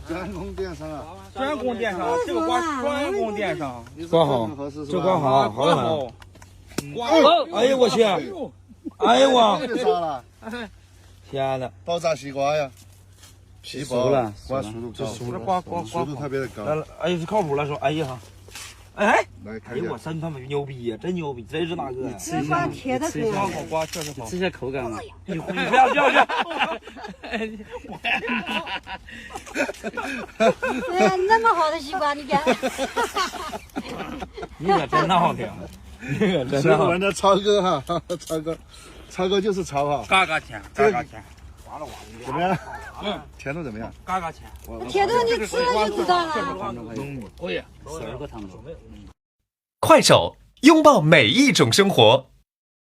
专供电商啊，专供电商，这个挂专供电商，挂好，这挂好，好了好。哎呦我去！哎呦我！这啥了？天呐！爆炸西瓜呀！皮薄了，刮速度高，速度特别的高。哎呀，是靠谱了说，哎呀，哎，来看哎呦我真他妈牛逼呀，真牛逼，这是哪个？这瓜甜的很，瓜确实好，吃一下口感嘛。你不要！那么好的西瓜，你看。你可真好听，你可真好。我们的超哥哈，超哥就是超哈。嘎嘎甜，嘎嘎甜。怎么样？甜度怎么样？嘎嘎甜。甜度你吃了就知道了。可以，12个糖。快手，拥抱每一种生活。